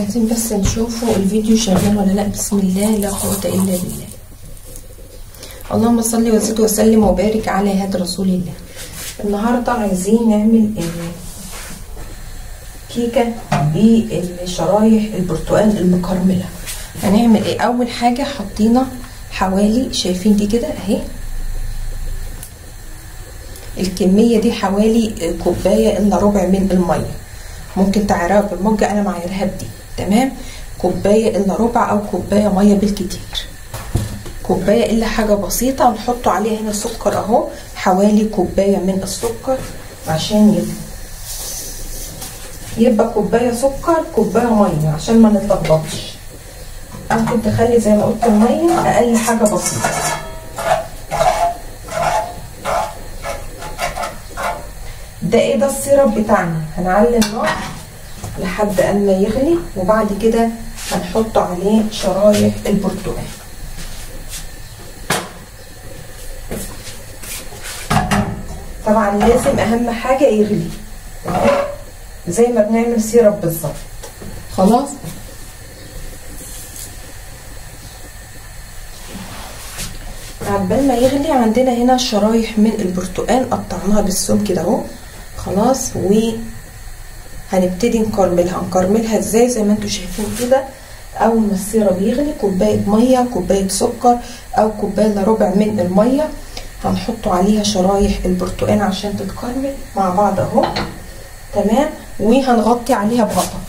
عايزين بس نشوفوا الفيديو شغال ولا لا. بسم الله لا قوة الا بالله. اللهم صل وزد وسلم وبارك على هدي رسول الله. النهارده عايزين نعمل كيكه بالشرايح البرتقال المكرمله. هنعمل ايه؟ اول حاجه حطينا حوالي، شايفين دي كده اهي، الكميه دي حوالي كوبايه الا ربع من الميه. ممكن تعيرها بالمجه، انا معايرها بدي. تمام، كوبايه الا ربع او كوبايه ميه بالكتير، كوبايه الا حاجه بسيطه. ونحط عليها هنا سكر اهو، حوالي كوبايه من السكر عشان يبقى كوبايه سكر كوبايه ميه عشان ما نتلخبطش. ممكن تخلي زي ما قلت الميه اقل حاجه بسيطه. ده ايه؟ ده السيرب بتاعنا. هنعلي النار لحد اما يغلي، وبعد كده هنحط عليه شرايح البرتقال. طبعا لازم اهم حاجه يغلي زي ما بنعمل سيرب بالظبط. خلاص، عبال ما يغلي عندنا هنا شرايح من البرتقال قطعناها بالسم كده اهو. خلاص، وهنبتدي نكرملها ازاي؟ زي ما انتم شايفين كده. اول ما السيرب يغلي، كوبايه ميه، كوبايه سكر او كوبايه الا ربع من الميه، هنحط عليها شرايح البرتقال عشان تتكرمل مع بعض اهو. تمام، وهنغطي عليها بغطا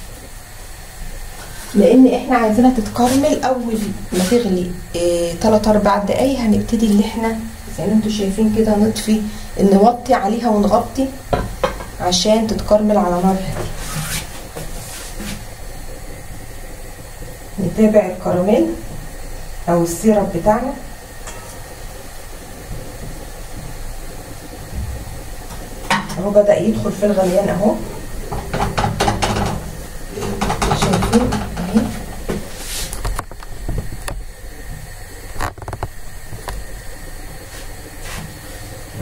لان احنا عايزينها تتكرمل. اول ما تغلي 3-4 دقايق هنبتدي اللي احنا زي ما انتم شايفين كده نطفي، نوطي عليها ونغطي عشان تتكرمل على نار هاديه. نتابع الكراميل او السيرب بتاعنا. اهو بدأ يدخل في الغليان اهو، شايفين اهي.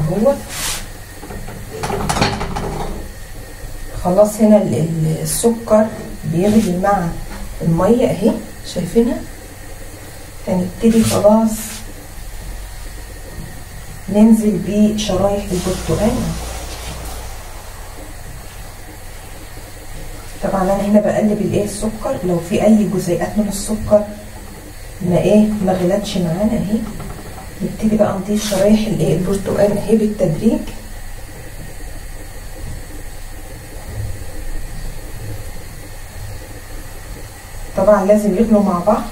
اهو خلاص، هنا السكر بيغلي مع الميه اهي، شايفينها. هنبتدي خلاص ننزل بشرايح البرتقال. طبعا انا هنا بقلب السكر، لو في اي جزيئات من السكر ما غلتش معانا اهي. نبتدي بقى نضيف شرايح البرتقال اهي بالتدريج. طبعا لازم يغلوا مع بعض.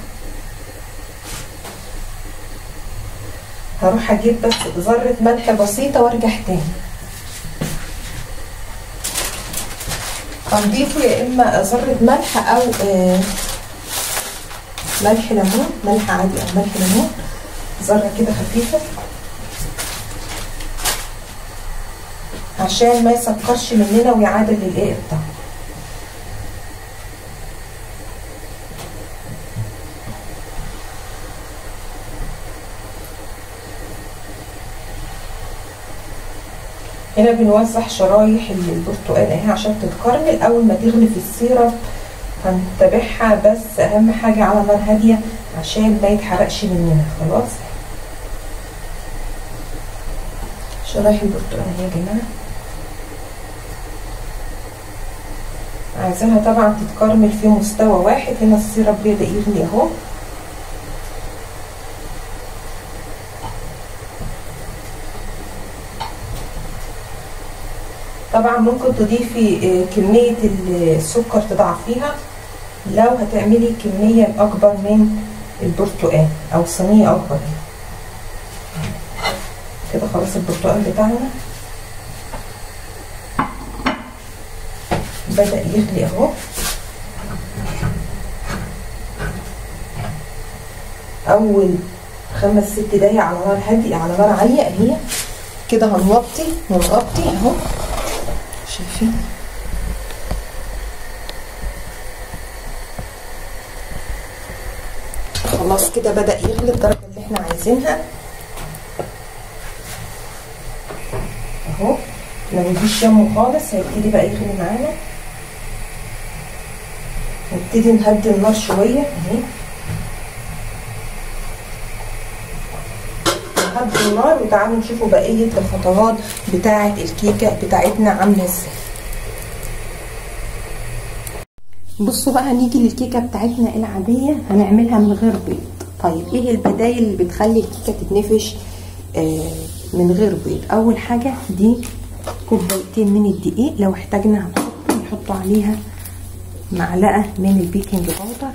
هروح اجيب بس ذرة ملح بسيطة وارجع تاني. هنضيفه يا اما ذرة ملح او ملح ليمون، ملح عادي او ملح ليمون، ذرة كده خفيفة عشان ما يسكرش مننا ويعادل الطعم. هنا بنوزع شرايح البرتقال اهي عشان تتكرمل. اول ما تغلي في السيرب هنتابعها، بس اهم حاجه على نار هاديه عشان ما يتحرقش مننا. خلاص، شرايح البرتقال اهي يا جماعه، عايزينها طبعا تتكرمل في مستوى واحد. هنا السيرب بدا يغلي اهو. طبعا ممكن تضيفي كمية السكر تضاعفيها لو هتعملي كمية اكبر من البرتقال او صينية اكبر. كده خلاص البرتقال بتاعنا بدأ يغلي اهو. اول 5-6 دقايق على نار هادية، على نار عالية اهي. كده هنوطي ونغطي اهو، شايفين. خلاص كده بدأ يغلي الدرجة اللي احنا عايزينها اهو. ما نجيش يمه خالص، هيبتدي بقى يغلي معانا. نبتدي نهدي النار شويه اهي، نهدي النار وتعالوا نشوفوا بقيه الخطوات بتاعه الكيكه بتاعتنا عامله ازاي. بصوا بقى نيجي للكيكه بتاعتنا العاديه هنعملها من غير بيض. طيب ايه البدايل اللي بتخلي الكيكه تتنفش من غير بيض؟ اول حاجه دي كوبايتين من الدقيق، لو احتاجنا نحط عليها معلقه من البيكنج باودر.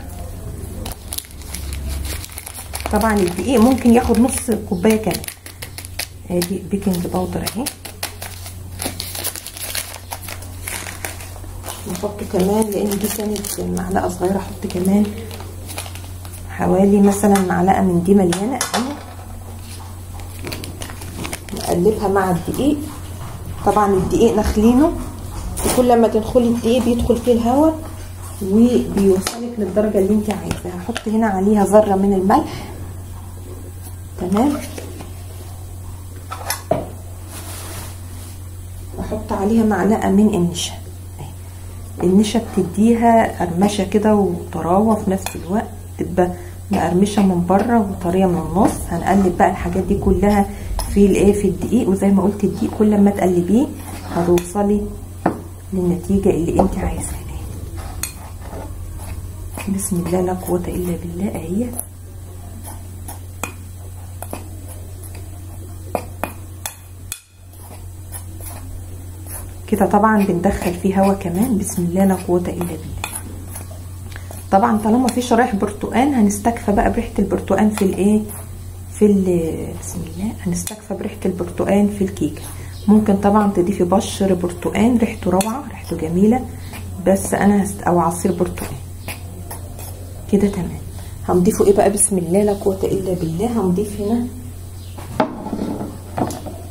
طبعا الدقيق ممكن ياخد نص كوبايه كمان. ادي بيكنج باودر اهي. نحط كمان لان دي كانت معلقه صغيره، احط كمان حوالي مثلا معلقه من دي مليانه اهي. نقلبها مع الدقيق. طبعا الدقيق نخلينه، وكل ما تدخلي الدقيق بيدخل فيه الهواء وبيوصلك للدرجه اللي انت عايزاها. هحط هنا عليها ذره من الملح. تمام. واحط عليها معلقه من النشا. النشا بتديها قرمشه كده وطراوه في نفس الوقت، تبقى مقرمشه من بره وطريه من النص. هنقلب بقى الحاجات دي كلها في الايه في الدقيق، وزي ما قلت الدقيق كل ما تقلبيه هتوصلي للنتيجه اللي انت عايزاها. بسم الله لا قوه الا بالله اهي. كده طبعا بندخل فيه هواء كمان. بسم الله لا قوه الا بالله. طبعا طالما في شرايح برتقان هنستكفى بقى بريحه البرتقان في الايه بسم الله هنستكفى بريحه البرتقان في الكيكه. ممكن طبعا تضيفي بشر برتقان، ريحته روعه، ريحته جميله، بس انا او عصير برتقان. كده تمام. هنضيفه ايه بقى؟ بسم الله لا قوه الا بالله. هنضيف هنا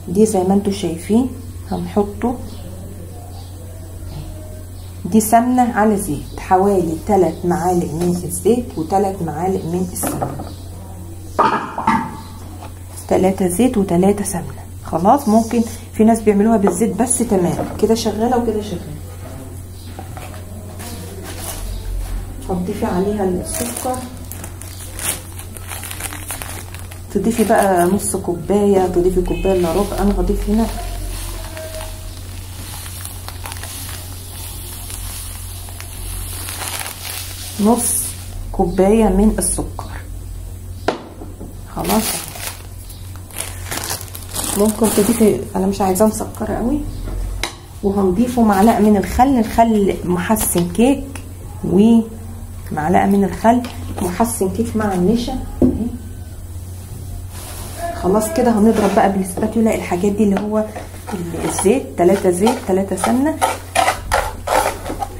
دي زي ما انتم شايفين، هنحطه دي سمنه على زيت، حوالي 3 معالق من الزيت و3 معالق من السمنه. 3 زيت و3 سمنه. خلاص. ممكن في ناس بيعملوها بالزيت بس. تمام كده شغاله وكده شغاله. هتضيفي عليها السكر. تضيفي بقى نص كوبايه، تضيفي كوبايه الا ربع. انا هضيف هنا نص كوبايه من السكر. خلاص. ممكن تضيفي، انا مش عايزاه مسكره قوي. وهنضيفه معلقه من الخل. الخل محسن كيك، ومعلقه من الخل محسن كيك مع النشا. خلاص كده. هنضرب بقى بالسباتولا الحاجات دي اللي هو الزيت، 3 زيت 3 سمنه.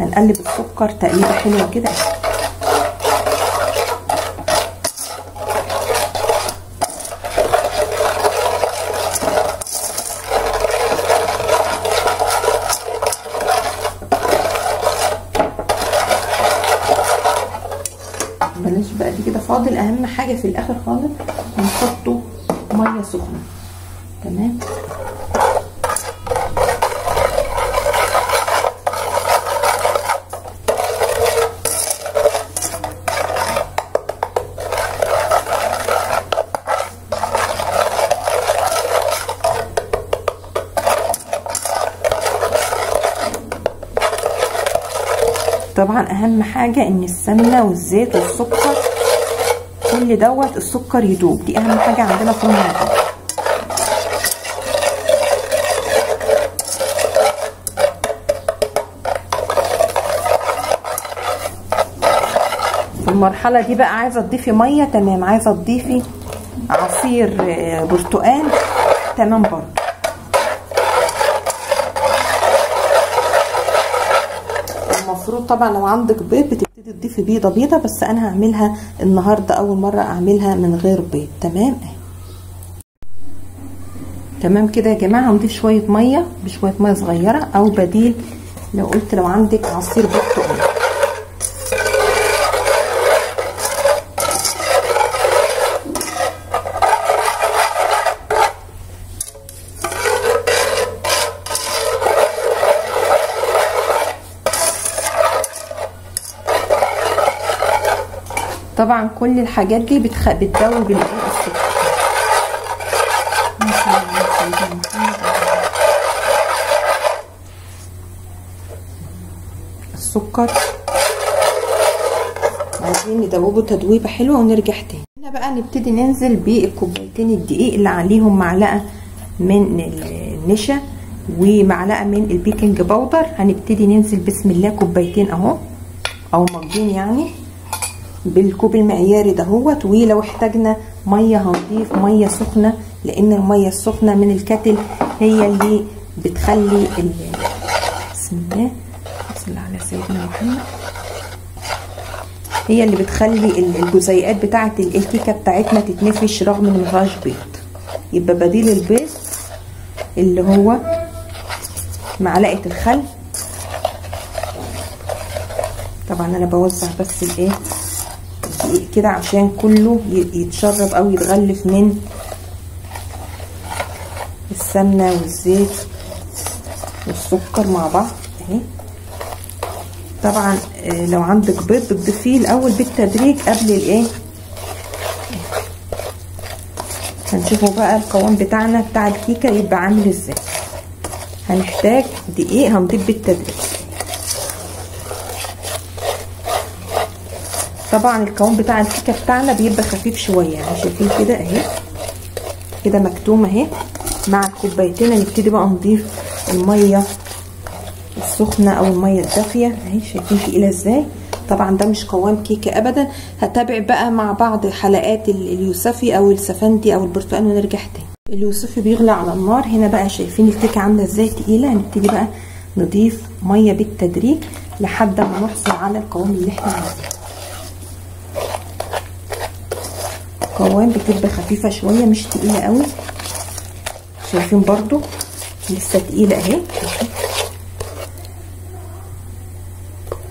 هنقلب السكر تقليبه حلوه كده. بلاش بقى دي كده. فاضل اهم حاجه في الاخر خالص، هنحطه ميه سخنه. تمام. طبعا اهم حاجه ان السمنه والزيت والسكر كل دوت السكر يدوب. دي اهم حاجه عندنا في الموضوع. في المرحله دي بقى عايزه تضيفي ميه. تمام. عايزه تضيفي عصير برتقان. تمام برضه. المفروض طبعا لو عندك بيض بتبتدي تضيفي بيضه، بس انا هعملها النهارده اول مره اعملها من غير بيض. تمام. تمام كده يا جماعه. هنضيف شويه ميه، بشويه ميه صغيره، او بديل لو قلت لو عندك عصير برتقال. طبعا كل الحاجات دي بتدوب السكر. السكر عايزين ندوبه تدويبه حلوه ونرجع تاني. هنا بقى نبتدي ننزل بالكوبايتين الدقيق اللي عليهم معلقه من النشا ومعلقه من البيكنج باودر. هنبتدي ننزل بسم الله كوبايتين اهو او مجين يعني بالكوب المعياري دهوت. ولو احتاجنا ميه هنضيف ميه سخنه، لان الميه السخنه من الكتل هي اللي بتخلي بسم الله صل على سيدنا محمد، هي اللي بتخلي الجزيئات بتاعه الكيكه بتاعتنا تتنفش رغم ان مفيهاش بيض. يبقى بديل البيض اللي هو معلقه الخل. طبعا انا بوزع بس الايه الدقيق كده عشان كله يتشرب او يتغلف من السمنه والزيت والسكر مع بعض اهي. طبعا لو عندك بيض بتضيفيه الاول بالتدريج قبل الايه. هنشوفوا بقى القوام بتاعنا بتاع الكيكه يبقى عامل ازاي. هنحتاج دقيق هنضيف بالتدريج. طبعا القوام بتاع الكيكه بتاعنا بيبقى خفيف شويه يعني شايفين كده اهي كده مكتومه اهي. مع الكوبايتين هنبتدي بقى نضيف الميه السخنه او الميه الدافيه اهي شايفين تقيله ازاي. طبعا ده مش قوام كيكه ابدا. هتابع بقى مع بعض حلقات اليوسفي او السفندي او البرتقال ونرجع تاني. اليوسفي بيغلى على النار. هنا بقى شايفين الكيكه عامله ازاي تقيله. هنبتدي بقى نضيف ميه بالتدريج لحد ما نحصل على القوام اللي احنا عايزينه. قوام بتبقى خفيفه شويه مش تقيله قوي. شايفين برضو لسه تقيله اهي.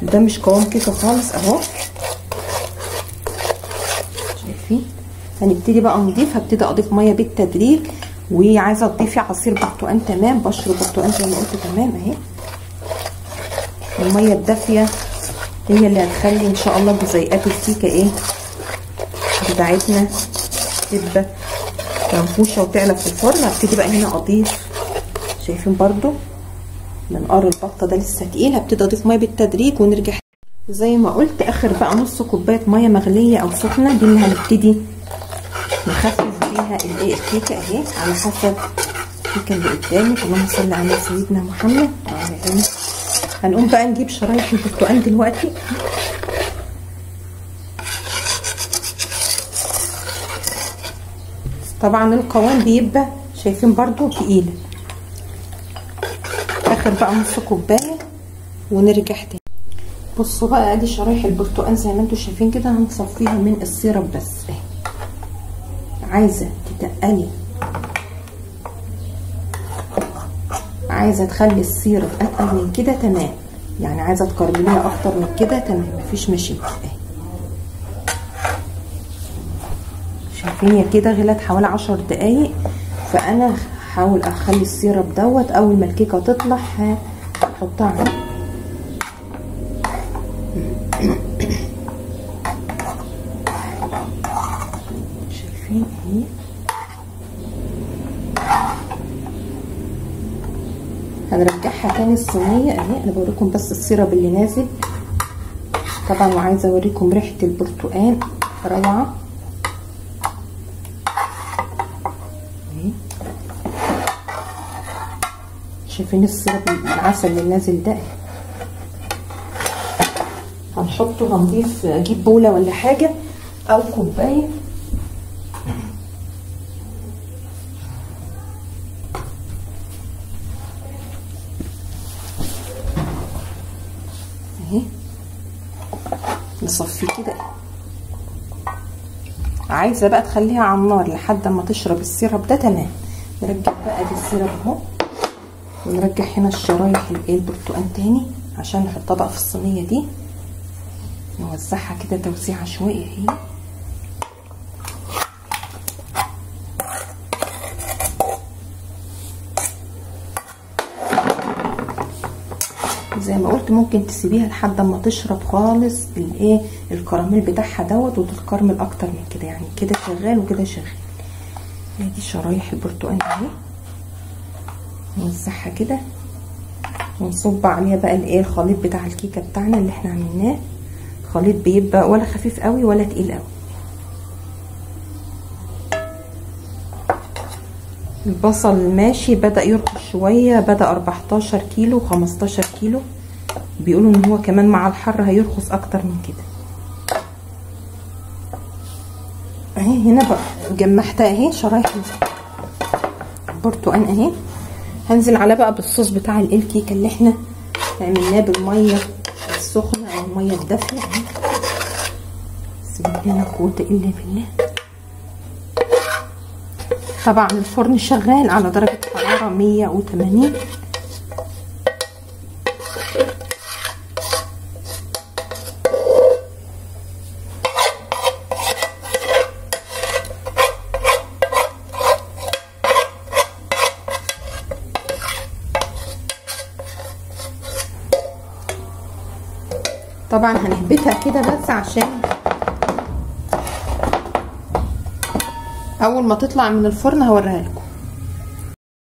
ده مش قوام كيكه خالص اهو شايفين. هنبتدي بقى نضيف. هبتدي اضيف ميه بالتدريج. وعايزه تضيفي عصير برتقال تمام بشر برتقال زي ما قلت تمام اهي. الميه الدافيه هي اللي هتخلي ان شاء الله جزيئات الكيكه ايه بتاعتنا تبقى منفوشه وتعلى في الفرن. هبتدي بقى هنا اضيف شايفين برضو منقار البطه ده لسه تقيل. هبتدي اضيف ميه بالتدريج ونرجع زي ما قلت. اخر بقى نص كوبايه ميه مغليه او سخنه دي اللي هنبتدي نخفف بيها الايه الكيكه اهي على حسب الكيكه اللي قدامي. اللهم صل على سيدنا محمد. هنقوم بقى نجيب شرايح البرتقال دلوقتي. طبعا القوام بيبقى شايفين برضو تقيله. اخر بقى نص كوبايه ونرجع تاني. بصوا بقى ادي شرايح البرتقال زي ما انتم شايفين كده. هنصفيها من السيرب بس اهي. عايزه تتقلي عايزه تخلي السيرب اتقل من كده تمام يعني عايزه تكرمليها اكتر من كده تمام مفيش مشاكل اهي. شايفين هي كده غلت حوالي 10 دقايق. فانا هحاول اخلي السيرب دوت اول ما الكيكه تطلع هحطها عليه. شايفين اهي. هنرجعها تاني الصينيه اهي. انا بوريكم بس السيرب اللي نازل طبعا. وعايزه اوريكم ريحه البرتقال روعه. شايفين السيرب العسل اللي نازل ده. هنحطه هنضيف اجيب بوله ولا حاجه او كوبايه اهي. نصفيه كده. عايزه بقى تخليها على النار لحد ما تشرب السيرب ده تمام. نرجع بقى السيرب اهو ونرجع هنا الشرايح البرتقال تاني عشان نحطها بقى في الصينيه دي. نوزعها كده توزيع عشوائي اهي. زي ما قلت ممكن تسيبيها لحد اما تشرب خالص الايه الكراميل بتاعها دوت، وتتكرمل اكتر من كده. يعني كده شغال وكده شغال. ادي شرايح البرتقال اهي، نوزعها كده ونصب عليها بقى الايه الخليط بتاع الكيكه بتاعنا اللي احنا عملناه. خليط بيبقى ولا خفيف قوي ولا تقيل قوي. البصل ماشي، بدأ يرخص شويه، بدأ 14 كيلو 15 كيلو. بيقولوا ان هو كمان مع الحر هيرخص اكتر من كده. اهي هنا بقى جمعت اهي شرايح البرتقال اهي. هنزل على بقى بالصوص بتاع الكيكه اللي احنا عملناه بالميه السخنه او الميه الدافيه اهي. بسم الله لا قوه الا بالله. طبعا الفرن شغال على درجه حراره 180. طبعا هنهبتها كده بس عشان اول ما تطلع من الفرن هوريها لكم.